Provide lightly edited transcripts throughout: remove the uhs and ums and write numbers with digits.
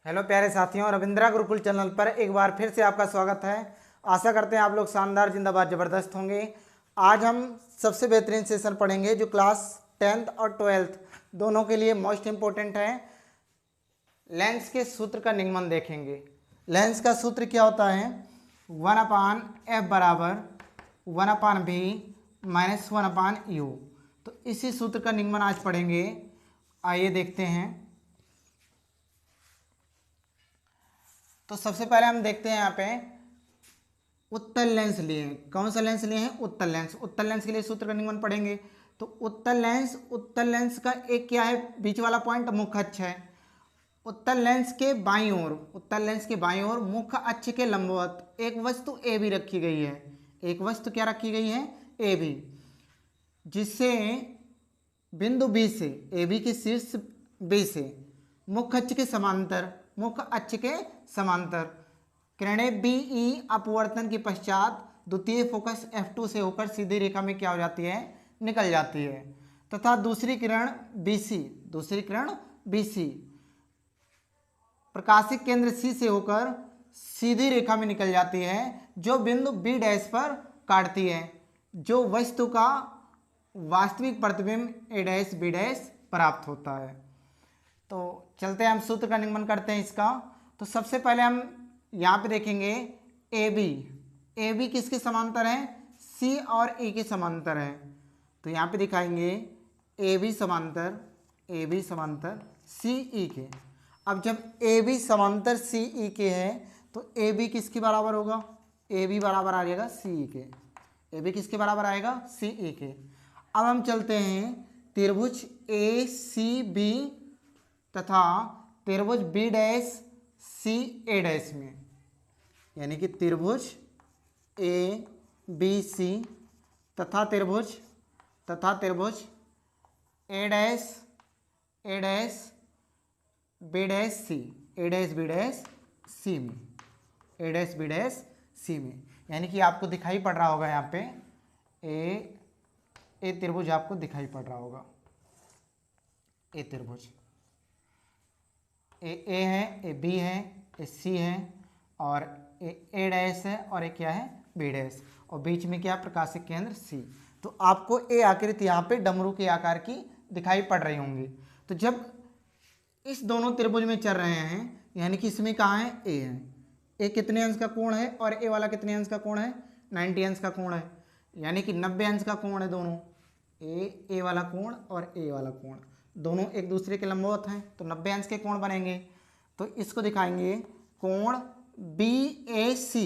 Hello प्यारे साथियों, Ravindra Gurukul channel पर एक बार फिर से आपका स्वागत है। आशा करते हैं आप लोग शानदार जिंदाबाद ज़बरदस्त होंगे। आज हम सबसे बेहतरीन सेशन पढ़ेंगे जो क्लास 10th और 12th दोनों के लिए मोस्ट इम्पोर्टेंट है। लेंस के सूत्र का निगमन देखेंगे। लेंस का सूत्र क्या होता है? 1/f बराबर 1/v माइनस 1/u। तो इसी सूत्र का निगमन आज पढ़ेंगे। आइए देखते हैं। तो सबसे पहले हम देखते हैं यहाँ पे उत्तल लेंस लिए हैं। कौन सा लेंस लिए हैं? उत्तल लेंस। उत्तल लेंस के लिए सूत्र का निगमन पढ़ेंगे। तो उत्तल लेंस का एक क्या है? बीच वाला पॉइंट मुख्य अक्ष है। उत्तल लेंस के बाईं ओर मुख्य अक्ष के लंबवत एक वस्तु ए बी रखी गई है। एक वस्तु क्या रखी गई है? ए बी, जिससे बिंदु बी से, ए बी के शीर्ष बी से मुख्य अक्ष के समांतर किरणें बी ई अपवर्तन के पश्चात द्वितीय फोकस F2 से होकर सीधी रेखा में क्या हो जाती है? निकल जाती है। तथा दूसरी किरण BC प्रकाशिक केंद्र C से होकर सीधी रेखा में निकल जाती है, जो बिंदु B डैश पर काटती है, जो वस्तु का वास्तविक प्रतिबिंब A डैश B डैश प्राप्त होता है। तो चलते हैं, हम सूत्र का निगमन करते हैं इसका। तो सबसे पहले हम यहाँ पे देखेंगे ए बी किसके समांतर है? सी और ई के समांतर है। तो यहाँ पे दिखाएंगे ए बी समांतर सी ई के। अब जब ए बी समांतर सी ई के है तो ए बी किसके बराबर होगा? ए बी बराबर आ जाएगा सी ई के। ए बी किसके बराबर आएगा? सी ई के। अब हम चलते हैं त्रिभुज ए सी बी तथा त्रिभुज बी डैश सी ए डैश में, यानी कि त्रिभुज ए बी सी तथा त्रिभुज A dash B dash C में, यानी कि आपको दिखाई पड़ रहा होगा यहाँ पे ए त्रिभुज आपको दिखाई पड़ रहा होगा। ए त्रिभुज ए है, ए बी है, ए सी है और ए डैश है और ए क्या है? बी डैश, और बीच में क्या? प्रकाशिक केंद्र सी। तो आपको ए आकृति यहाँ पे डमरू के आकार की दिखाई पड़ रही होंगी। तो जब इस दोनों त्रिभुज में चल रहे हैं, यानी कि इसमें कहाँ है? ए है। ए कितने अंश का कोण है और ए वाला कितने अंश का कोण है? 90 अंश का कोण है, यानी कि 90 अंश का कोण है दोनों। ए वाला कोण और ए वाला कोण दोनों एक दूसरे के लंबवत हैं, तो 90 अंश के कोण बनेंगे। तो इसको दिखाएंगे कोण BAC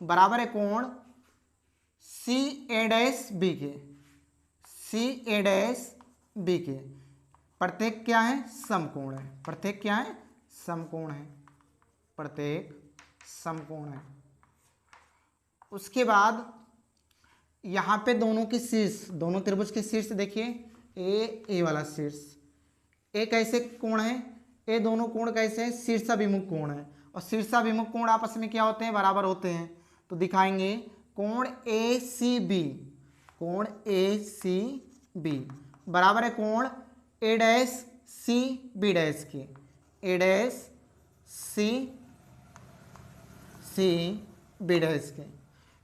बराबर है कोण CA' B के। प्रत्येक क्या है? समकोण है। प्रत्येक समकोण है। उसके बाद यहाँ पे दोनों त्रिभुज के शीर्ष देखिए, ए वाला शीर्ष। ए कैसे कोण है? ए दोनों कोण कैसे हैं? शीर्षाभिमुख कोण है, और शीर्षाभिमुख कोण आपस में क्या होते हैं? बराबर होते हैं। तो दिखाएंगे कोण ACB बराबर है कोण A dash C B dash के। A dash C B dash के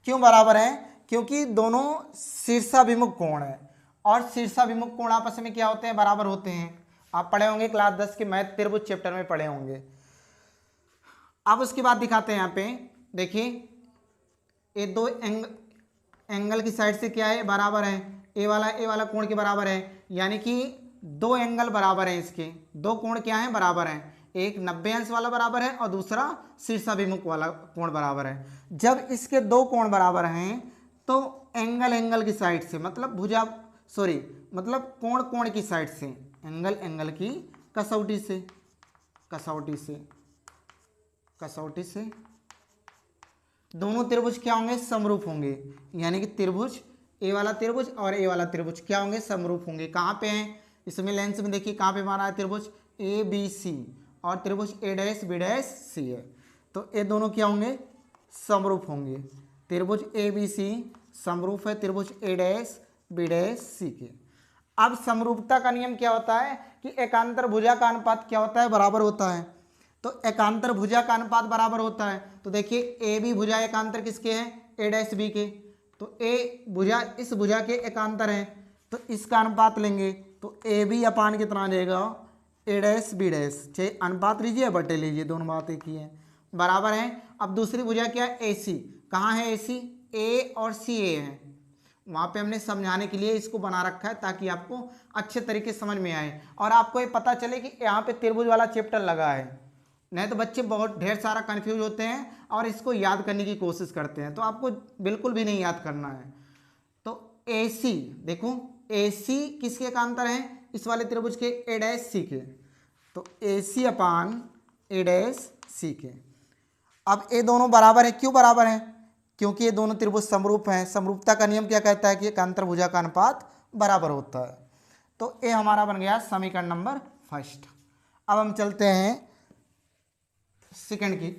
क्यों बराबर है? क्योंकि दोनों शीर्षाभिमुख कोण है, और शीर्षाभिमुख कोण आपस में क्या होते हैं? बराबर होते हैं। आप पढ़े होंगे क्लास 10 के मैथ त्रिभुज चैप्टर में पढ़े होंगे। अब उसके बाद दिखाते हैं यहाँ पे, देखिए ये दो एंगल की साइड से क्या है? बराबर है। ए वाला कोण के बराबर है, यानी कि दो एंगल बराबर हैं। इसके दो कोण क्या है? बराबर हैं। एक 90 अंश वाला बराबर है और दूसरा शीर्षाभिमुख वाला कोण बराबर है। जब इसके दो कोण बराबर हैं तो एंगल की साइड से, मतलब कोण की साइड से, एंगल की कसौटी से दोनों त्रिभुज क्या होंगे? समरूप होंगे। यानी कि त्रिभुज ए वाला त्रिभुज और ए वाला त्रिभुज क्या होंगे? समरूप होंगे। कहाँ पे हैं? इसमें लेंस में देखिए कहाँ पे मारा है? त्रिभुज ABC और त्रिभुज A dash B dash C है। तो ये दोनों क्या होंगे? समरूप होंगे। त्रिभुज ABC समरूप है त्रिभुज A dash B dash C के। अब समरूपता का नियम क्या होता है कि एकांतर भुजा का अनुपात क्या होता है, बराबर होता है। तो एकांतर भुजा का अनुपात बराबर होता है, तो देखिए ए बी भुजा एकांतर किसके हैं, ए डैश बी के। तो ए भुजा इस भुजा के एकांतर है, तो इसका अनुपात लेंगे तो ए बी अपान कितना आ जाएगा, ए डैश बी डैश। चाहे अनुपात लीजिए या बटे लीजिए, दोनों बात एक ही है, बराबर है। अब दूसरी भुजा क्या है, ए सी। कहाँ है ए सी, ए और सी ए है, वहाँ पे हमने समझाने के लिए इसको बना रखा है ताकि आपको अच्छे तरीके से समझ में आए और आपको ये पता चले कि यहाँ पे त्रिभुज वाला चैप्टर लगा है। नहीं तो बच्चे बहुत ढेर सारा कंफ्यूज होते हैं और इसको याद करने की कोशिश करते हैं, तो आपको बिल्कुल भी नहीं याद करना है। तो ए सी, देखो ए सी किसके एकांतर है, इस वाले त्रिभुज के, ए डैश सी के। तो ए सी अपान ए डैश सी के। अब ये दोनों बराबर है, क्यों बराबर है, क्योंकि ये दोनों त्रिभुज समरूप हैं। समरूपता का नियम क्या कहता है कि एकांतर भुजा का अनुपात बराबर होता है। तो ये हमारा बन गया समीकरण नंबर फर्स्ट। अब हम चलते हैं सेकंड की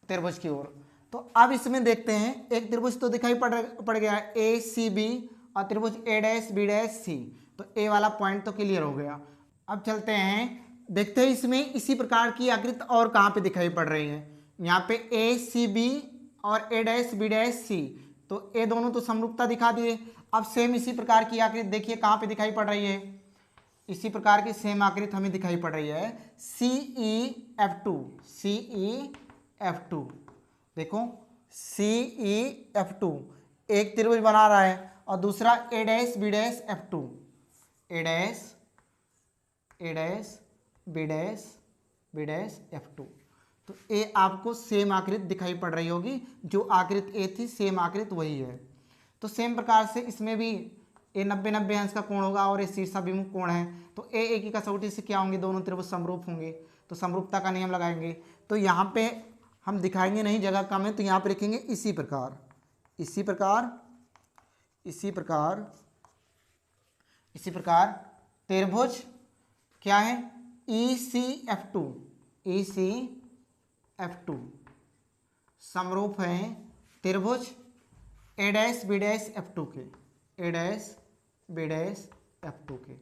त्रिभुज की ओर। तो अब इसमें देखते हैं, एक त्रिभुज तो दिखाई पड़ गया ए सी बी और त्रिभुज A dash B dash C. तो ए वाला पॉइंट तो क्लियर हो गया। अब चलते हैं, देखते हैं इसमें इसी प्रकार की आकृति और कहाँ पे दिखाई पड़ रही है। यहाँ पे ए सी बी और ए डैश बी डैश सी, तो ये दोनों तो समरूपता दिखा दिए। अब सेम इसी प्रकार की आकृति देखिए कहाँ पे दिखाई पड़ रही है, इसी प्रकार की सेम आकृति हमें दिखाई पड़ रही है सी ई एफ टू, सी ई एफ टू। देखो सी ई एफ टू एक त्रिभुज बना रहा है और दूसरा A dash B dash F two, A dash B dash B dash F two. तो ये आपको सेम आकृति दिखाई पड़ रही होगी, जो आकृति ए थी सेम आकृति वही है। तो सेम प्रकार से इसमें भी ए 90-90 अंश का कोण होगा और ये शीर्षाभिमुख कोण है। तो ए की कसौटी से क्या होंगे, दोनों त्रिभुज समरूप होंगे। तो समरूपता का नियम लगाएंगे। तो यहाँ पे हम दिखाएंगे नहीं, जगह कम है, तो यहाँ पे लिखेंगे इसी प्रकार, इसी प्रकार, इसी प्रकार, इसी प्रकार त्रिभुज क्या है, E C F two, E C F two समरूप है त्रिभुज A dash B dash F two के, A dash B dash F two के।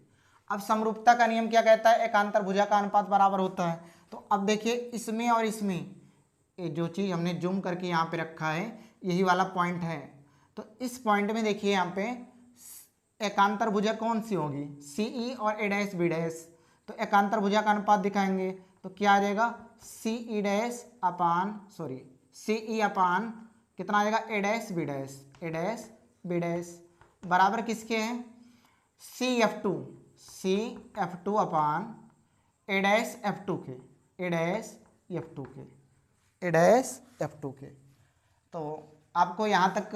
अब समरूपता का नियम क्या कहता है, एकांतर भुजा का अनुपात बराबर होता है। तो अब देखिए इसमें और इसमें, ये जो चीज़ हमने जूम करके यहाँ पे रखा है यही वाला पॉइंट है। तो इस पॉइंट में देखिए यहाँ पे एकांतर भुजा कौन सी होगी, सी ई और ए डैश बी डैश। तो एकांतर भुजा का अनुपात दिखाएंगे तो क्या आ जाएगा, सी ई डैश अपान, सॉरी सी ई अपान कितना आ जाएगा, A dash B dash, A dash B dash बराबर किसके हैं, C F two, C F two upon A dash F two के, ए डैश एफ टू के, ए डैश एफ टू के। तो आपको यहाँ तक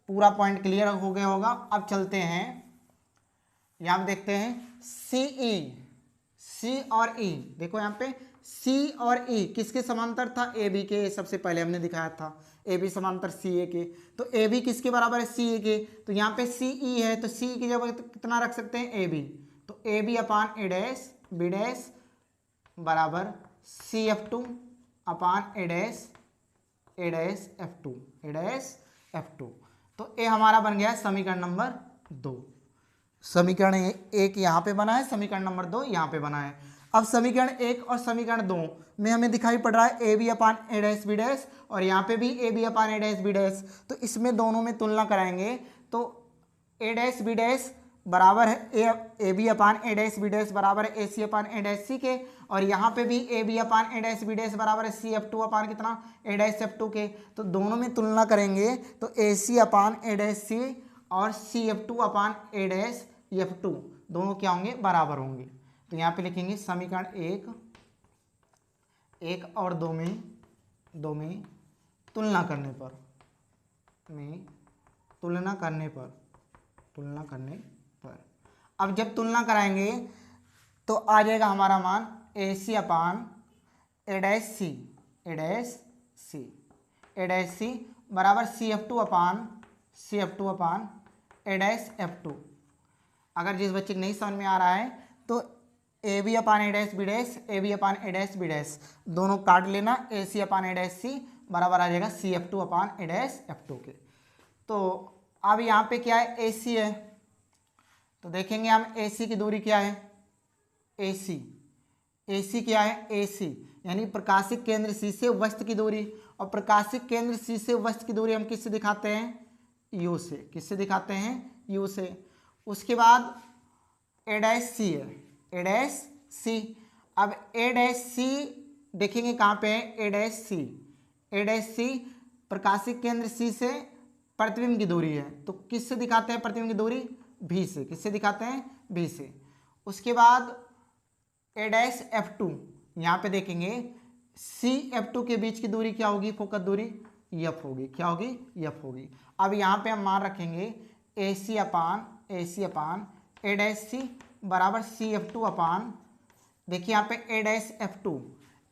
पूरा पॉइंट क्लियर हो गया होगा। अब चलते हैं, यहाँ देखते हैं सी ई, सी और ई। देखो यहाँ पे सी और ई किसके समांतर था, ए बी के। सबसे पहले हमने दिखाया था ए बी समांतर सी ए के। तो ए बी किसके बराबर है, सी ए के। तो यहाँ पे सी ई है, तो सी की जगह कितना रख सकते हैं, ए बी। तो A B upon A dash B dash बराबर C F two upon A dash F two, A dash F two. तो ये हमारा बन गया समीकरण नंबर 2। समीकरण 1 यहाँ पे बना है, समीकरण नंबर 2 यहाँ पे बना है। अब समीकरण 1 और समीकरण 2 में हमें दिखाई पड़ रहा है A B upon A dash B dash, और यहाँ पे भी A B upon A dash B dash. तो इसमें दोनों में तुलना कराएंगे तो ए डैश बी डैश बराबर है A B upon A dash B dash बराबर है ए सी अपान ए डैश सी के, और यहाँ पे भी A B upon A dash B dash बराबर है सी एफ टू अपान कितना, ए डैश एफ टू के। तो दोनों में तुलना करेंगे तो ए सी अपान ए डैश सी और सी F two upon A dash F to दोनों क्या होंगे, बराबर होंगे। तो यहाँ पे लिखेंगे समीकरण 1 और 2 में तुलना करने पर, तुलना करने पर अब जब तुलना कराएंगे तो आ जाएगा हमारा मान ए सी अपान A dash C, A dash C, A dash C बराबर C F two upon A dash F to. अगर जिस बच्चे को नहीं समझ में आ रहा है तो A B upon A dash B dash, A B upon A dash B dash दोनों काट लेना, ए सी अपान ए डैश सी बराबर आ जाएगा सी F two upon A dash F two के। तो अब यहाँ पे क्या है, ए सी है, तो तो देखेंगे हम AC की दूरी क्या है, AC क्या है, AC यानी प्रकाशिक केंद्र C से वस्तु की दूरी, और प्रकाशिक केंद्र C से वस्तु की दूरी हम किससे दिखाते हैं, U से। किससे दिखाते हैं, U से। उसके बाद A' C है, A' C। अब A' C देखेंगे कहाँ पे है, A' C प्रकाशिक केंद्र C से प्रतिबिंब की दूरी है, तो किससे दिखाते हैं प्रतिबिंब की दूरी, V से। किससे दिखाते हैं, V से। उसके बाद A'(F2) यहाँ पे देखेंगे CF2 के बीच की दूरी क्या होगी, फोकस दूरी F होगी। क्या होगी, F होगी। अब यहाँ पे हम मान रखेंगे AC अपान A'(C) बराबर CF2 अपान, देखिए यहाँ पे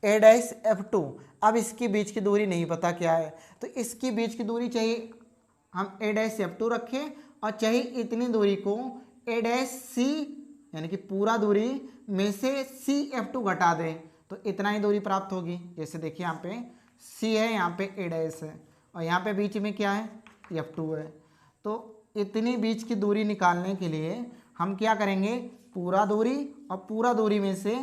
A'(F2) अब इसके बीच की दूरी नहीं पता क्या है, तो इसकी बीच की दूरी चाहिए हम A'(F2) रखें, और चाहिए इतनी दूरी को A'(C) यानी कि पूरा दूरी में से CF2 घटा दें, तो इतना ही दूरी प्राप्त होगी। जैसे देखिए यहाँ पे C है, यहाँ पे A' है, और यहाँ पे बीच में क्या है, F2 है। तो इतनी बीच की दूरी निकालने के लिए हम क्या करेंगे, पूरा दूरी और पूरा दूरी में से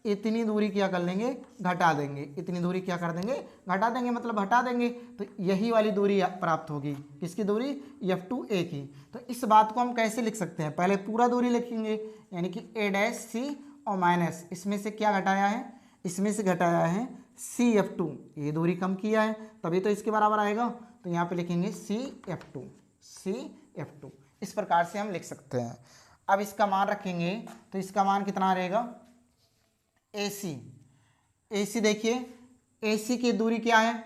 इतनी दूरी क्या कर लेंगे, घटा देंगे। इतनी दूरी क्या कर देंगे, घटा देंगे, मतलब हटा देंगे, तो यही वाली दूरी प्राप्त होगी। किसकी दूरी, F2A की। तो इस बात को हम कैसे लिख सकते हैं, पहले पूरा दूरी लिखेंगे, यानी कि A'(C) और माइनस इसमें से क्या घटाया है, इसमें से घटाया है CF2, ये दूरी कम किया है तभी तो इसके बराबर आएगा। तो यहाँ पे लिखेंगे CF2। इस प्रकार से हम लिख सकते हैं। अब इसका मान रखेंगे तो इसका मान कितना रहेगा, AC देखिए AC की दूरी क्या है,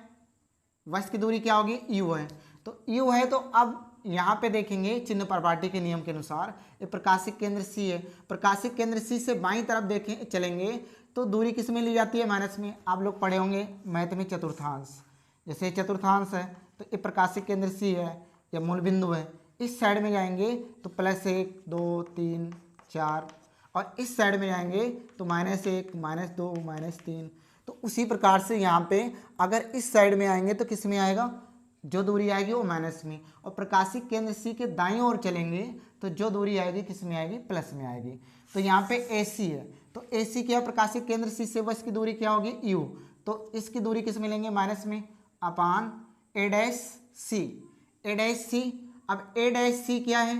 वस्तु की दूरी क्या होगी, U है। तो U है, तो अब यहाँ पे देखेंगे चिन्ह प्रपार्टी के नियम के अनुसार ये प्रकाशिक केंद्र C है, प्रकाशिक केंद्र C से बाईं तरफ देखें चलेंगे तो दूरी किस में ली जाती है, माइनस में। आप लोग पढ़े होंगे मैथ में चतुर्थांश, जैसे चतुर्थांश है तो ये प्रकाशिक केंद्र C है या मूल बिंदु है, इस साइड में जाएंगे तो +1 2 3 4, और इस साइड में जाएंगे तो -1 -2 -3। तो उसी प्रकार से यहाँ पे अगर इस साइड में आएंगे तो किस में आएगा, जो दूरी आएगी वो माइनस में, और प्रकाशिक केंद्र C के दाईं ओर चलेंगे तो जो दूरी आएगी किस में आएगी, प्लस में आएगी। तो यहाँ पे AC है, तो AC क्या है, प्रकाशिक केंद्र C से वस्तु की दूरी क्या होगी, U। तो इसकी दूरी किस में लेंगे, माइनस में, अपान A'(C). अब A'(C) क्या है,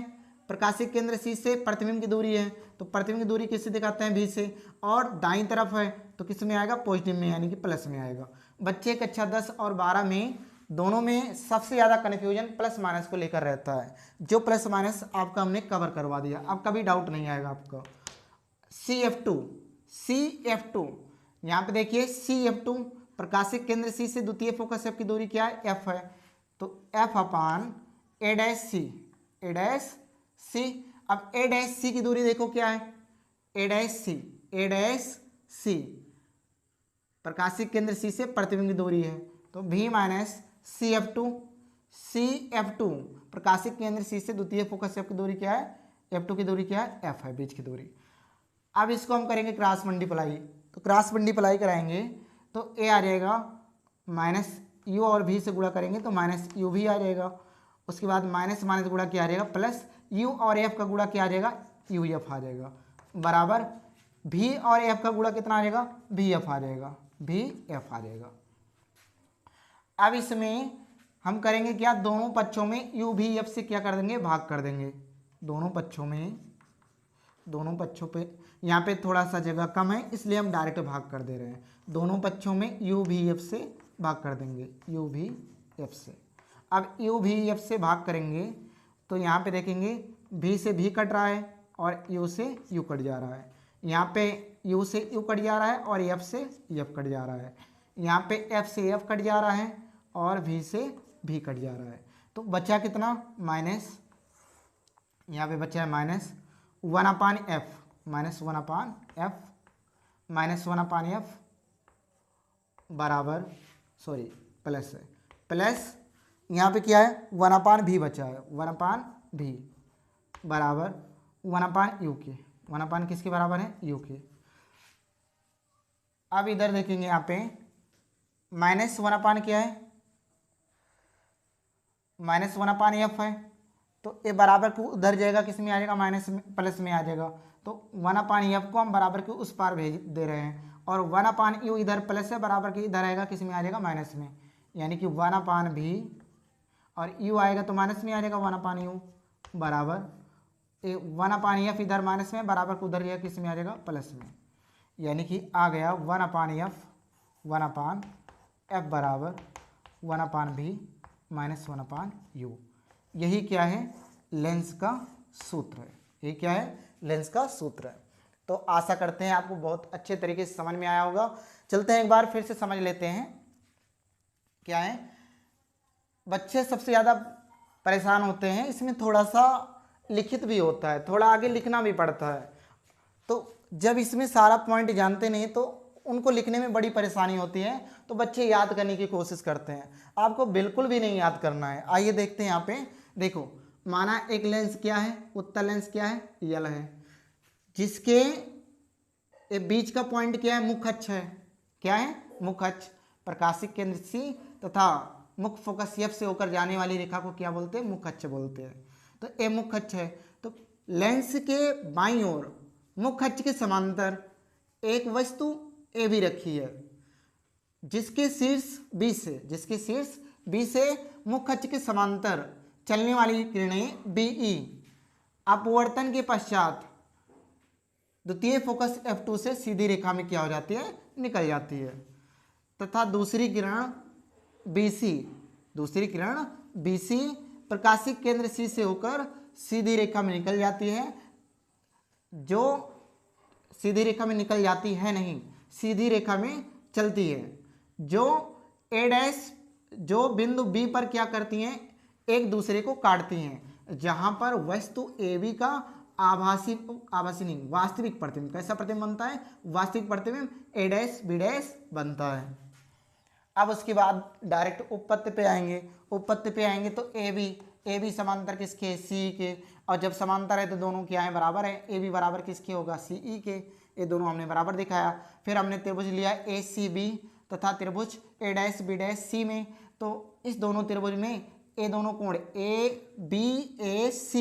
प्रकाशिक केंद्र C से प्रतिबिंब की दूरी है, तो प्रतिबिंब की दूरी किससे दिखाते हैं, V से, और दाईं तरफ है तो किस में आएगा, पॉजिटिव में, यानी कि प्लस में आएगा। बच्चे कक्षा 10 और 12 में दोनों में सबसे ज़्यादा कन्फ्यूजन प्लस माइनस को लेकर रहता है, जो प्लस माइनस आपका हमने कवर करवा दिया, अब कभी डाउट नहीं आएगा आपको। CF2 यहाँ पे देखिए CF2 प्रकाशिक केंद्र C से द्वितीय फोकस F की दूरी क्या है, F है, तो F अपान A'(C). अब A'(C) की दूरी देखो क्या है, A'(C) प्रकाशिक केंद्र C से प्रतिबिंब की दूरी है, तो V माइनस CF2 प्रकाशिक केंद्र C से द्वितीय फोकस F की दूरी क्या है, F2 की दूरी क्या है, F है, बीच की दूरी। अब इसको हम करेंगे क्रॉस मल्टीप्लाई, तो क्रॉस मल्टीप्लाई कराएंगे तो A आ जाएगा, माइनस U और V से गुणा करेंगे तो माइनस UV आ जाएगा। उसके बाद माइनस माइनस गुणा क्या आ जाएगा, प्लस U और F का गुणा क्या आ जाएगा, UF आ जाएगा, बराबर V और F का गुणा कितना आ जाएगा, VF आ जाएगा, VF आ जाएगा। अब इसमें हम करेंगे क्या, दोनों पक्षों में UVF से क्या कर देंगे, भाग कर देंगे। दोनों पक्षों पे यहाँ पे थोड़ा सा जगह कम है इसलिए हम डायरेक्ट भाग कर दे रहे हैं। दोनों पक्षों में UVF से भाग कर देंगे, UVF से। अब UVF से भाग करेंगे तो यहाँ पे देखेंगे V से V कट रहा है और U से U कट जा रहा है। यहाँ पे U से U कट जा रहा है और F से F कट जा रहा है। यहाँ पे F से F कट जा रहा है और V से V कट जा रहा है। तो बचा कितना, माइनस, यहाँ पे बचा है माइनस 1/F, -1/F बराबर, सॉरी प्लस है, प्लस यहाँ पे क्या है 1/V बचा है, 1/V बराबर 1/U के, 1/ किसके बराबर है, U के। अब इधर देखेंगे यहाँ पे -1/, क्या है, -1/F है, तो ए बराबर को उधर जाएगा, किस में आ जाएगा, माइनस में, प्लस में आ जाएगा। तो 1/f को हम बराबर के उस पार भेज दे रहे हैं, और 1/u इधर प्लस है, बराबर के इधर आएगा, किस में आ जाएगा, माइनस में, यानी कि 1/v, और u आएगा तो माइनस में आ जाएगा 1/u बराबर 1/f इधर माइनस में, बराबर को उधर जाएगा, किस में आ जाएगा, प्लस में, यानी कि आ गया 1/f बराबर 1/v माइनस 1/u। यही क्या है, लेंस का सूत्र है। ये क्या है, लेंस का सूत्र है। तो आशा करते हैं आपको बहुत अच्छे तरीके से समझ में आया होगा। चलते हैं एक बार फिर से समझ लेते हैं क्या है। बच्चे सबसे ज़्यादा परेशान होते हैं, इसमें थोड़ा सा लिखित भी होता है, थोड़ा आगे लिखना भी पड़ता है। तो जब इसमें सारा पॉइंट जानते नहीं तो उनको लिखने में बड़ी परेशानी होती है, तो बच्चे याद करने की कोशिश करते हैं। आपको बिल्कुल भी नहीं याद करना है। आइए देखते हैं यहाँ पे, देखो माना एक लेंस क्या है, उत्तल लेंस क्या है, यल है, जिसके बीच का पॉइंट क्या है, मुख्य अक्ष है। क्या है, मुख्य अक्ष। प्रकाशिक केंद्र सी तथा मुख्य फोकस एफ से होकर जाने वाली रेखा को क्या बोलते हैं, मुख्य अक्ष बोलते हैं। तो ए मुख्य अक्ष है, तो लेंस के बाईं ओर मुख्य अक्ष के समांतर एक वस्तु ए भी रखी है, जिसके शीर्ष बी से मुख्य अक्ष के समांतर चलने वाली किरणें बीई अपवर्तन के पश्चात द्वितीय फोकस F2 से सीधी रेखा में क्या हो जाती है, निकल जाती है, तथा दूसरी किरण BC प्रकाशिक केंद्र C से होकर सीधी रेखा में निकल जाती है, जो सीधी रेखा में निकल जाती है नहीं, सीधी रेखा में चलती है, जो बिंदु B पर क्या करती हैं, एक दूसरे को काटती हैं, जहां पर वस्तु AB का वास्तविक प्रतिबिंब, कैसा प्रतिबिंब बनता है, वास्तविक प्रतिबिंब A', B' बनता है। अब उसके बाद डायरेक्ट उपपत्ति पे आएंगे तो AB समांतर किसके, CE के, और जब समांतर है तो दोनों क्या है, बराबर है। AB बराबर किसके होगा, CE के, ये दोनों हमने बराबर दिखाया। फिर हमने त्रिभुज लिया ACB तथा त्रिभुज A', B' में, तो इस दोनों त्रिभुज में ये दोनों कोण ABAC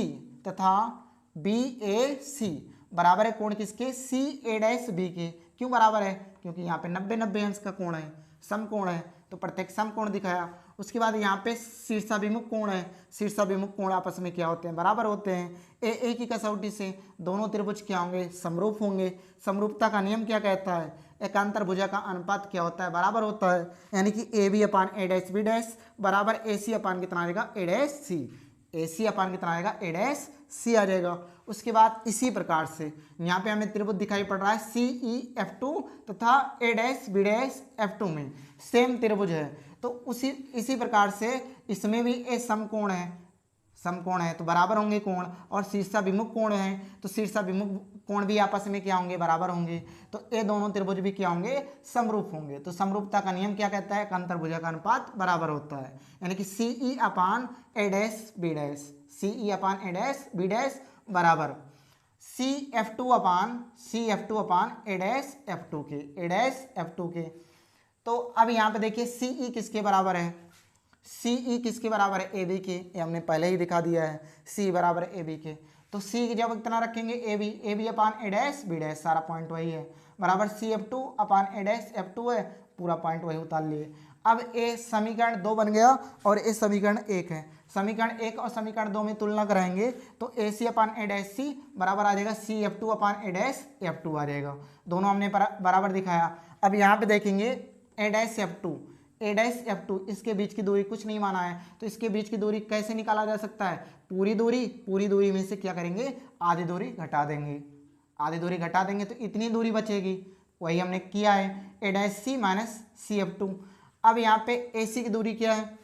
तथा BAC बराबर है कोण किसके, CA', के। क्यों बराबर है, क्योंकि यहाँ पे 90-90 अंश का कोण है, समकोण है, तो प्रत्येक समकोण दिखाया। उसके बाद यहाँ पे शीर्षाभिमुख कोण है, शीर्षाभिमुख कोण आपस में क्या होते हैं, बराबर होते हैं। एक ही कसौटी से दोनों त्रिभुज क्या होंगे, समरूप होंगे। समरूपता का नियम क्या कहता है, एकांतर भुजा का अनुपात क्या होता है, बराबर होता है, यानी कि AB/A', B' बराबर AC कितना आएगा, A', AC कितना आएगा, A' आ जाएगा। उसके बाद इसी प्रकार से यहाँ पे हमें त्रिभुज दिखाई पड़ रहा है CEF2 तथा A', B' F2 में सेम त्रिभुज है, तो इसी प्रकार से इसमें भी ए समकोण है तो बराबर होंगे कोण, और शीर्षाभिमुख कोण है तो शीर्षाभिमुख कोण भी आपस में क्या होंगे, बराबर होंगे। तो ये दोनों त्रिभुज भी क्या होंगे, समरूप होंगे। तो समरूपता का नियम क्या कहता है, एकांतर भुजा का अनुपात बराबर होता है, यानी कि CE/A', B' बराबर CF2/A', के। तो अब यहाँ पे देखिए CE किसके बराबर है, CE किसके बराबर है, AB के, ये हमने पहले ही दिखा दिया है, C बराबर है AB के। तो C जब इतना रखेंगे AB/A', B' सारा पॉइंट वही है, बराबर CF2/A', F2 है, पूरा पॉइंट वही उतार लिए। अब ए समीकरण 2 बन गया और ए समीकरण 1 है। समीकरण 1 और समीकरण 2 में तुलना कराएंगे तो AC/A', बराबर आ जाएगा CF2/A', F2 आ जाएगा। दोनों हमने बराबर दिखाया। अब यहाँ पे देखेंगे A', इसके बीच की दूरी कुछ नहीं माना है, तो इसके बीच की दूरी कैसे निकाला जा सकता है, पूरी दूरी में से क्या करेंगे, आधी दूरी घटा देंगे तो इतनी दूरी बचेगी, वही हमने किया है, A', C -CF2। अब यहाँ पे AC की दूरी क्या है,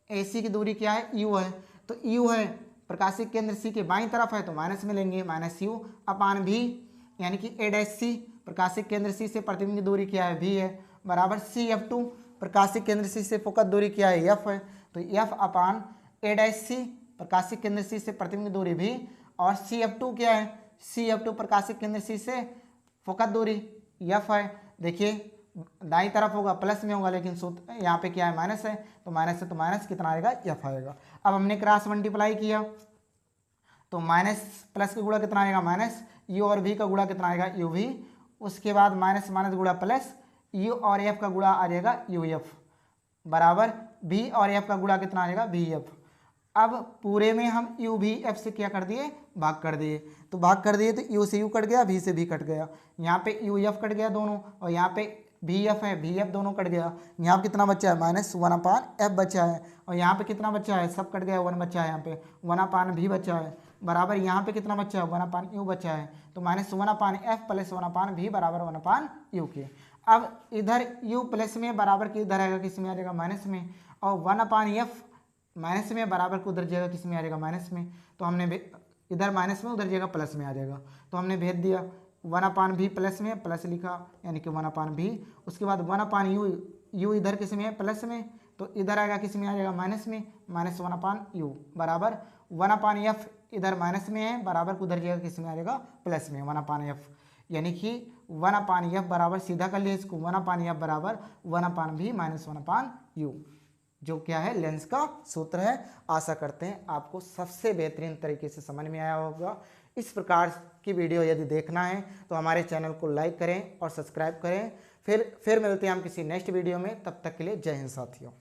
AC की दूरी क्या है, U है, तो U है प्रकाशिक केंद्र C के बाईं तरफ है तो माइनस में लेंगे, -U/V, यानी कि A', प्रकाशिक केंद्र C से प्रतिबिंब की दूरी क्या है, V है, बराबर CF2, प्रकाशिक केंद्र C से फोकस दूरी क्या है, F है, तो F/A', प्रकाशिक केंद्र C से प्रतिबिंब की दूरी V, और CF2 क्या है, CF2 प्रकाशिक केंद्र C से फोकस दूरी F है। देखिए दाईं तरफ होगा प्लस में होगा, लेकिन सूत्र यहाँ पे क्या है, माइनस है, तो माइनस कितना आएगा, F आएगा। अब हमने क्रॉस मल्टीप्लाई किया तो माइनस प्लस का गुणा कितना आएगा माइनस, यू और वी का गुणा कितना आएगा यू वी, उसके बाद माइनस माइनस गुणा प्लस, यू और एफ का गुणा आ जाएगा यू एफ, बराबर बी और एफ का गुणा कितना आएगा बी एफ। अब पूरे में हम यू भी एफ से क्या कर दिए, भाग कर दिए, तो भाग कर दिए तो यू से यू कट गया, भी से भी कट गया, यहाँ पे यू एफ कट गया दोनों, और यहाँ पे भी एफ है, भी एफ दोनों कट गया, यहाँ पे कितना बचा है माइनस वन अपान एफ बचा है, और यहाँ पे कितना बचा है, सब कट गया, वन बचा है, यहाँ पे वन अपान भी बचा है, बराबर यहाँ पे कितना बचा है, वन अपान यू बचा है, तो minus one upon F plus one upon भी बराबर वन अपान यू के। अब इधर यू प्लस में बराबर की इधर आएगा किस में आ जाएगा माइनस में, और वन अपान एफ माइनस में बराबर को उधर जाएगा किस में आ जाएगा माइनस में, तो हमने इधर माइनस में उधर जाएगा प्लस में आ जाएगा, तो हमने भेज दिया वन अपान भी प्लस में, प्लस लिखा यानी कि वन अपान भी, उसके बाद वन अपान यू, यू इधर किस में है प्लस में, तो इधर आएगा किस में आ जाएगा माइनस में, माइनस वन अपान यू, बराबर वन अपान एफ इधर माइनस में है, बराबर को उधर जाएगा किस में आ जाएगा प्लस में, वन अपान एफ, यानी कि वन अपान एफ बराबर सीधा कर लिया इसको, वन अपान एफ बराबर वन अपान भी माइनस वन अपान यू, जो क्या है लेंस का सूत्र है। आशा करते हैं आपको सबसे बेहतरीन तरीके से समझ में आया होगा। इस प्रकार की वीडियो यदि देखना है तो हमारे चैनल को लाइक करें और सब्सक्राइब करें। फिर मिलते हैं हम किसी नेक्स्ट वीडियो में, तब तक के लिए जय हिंद साथियों।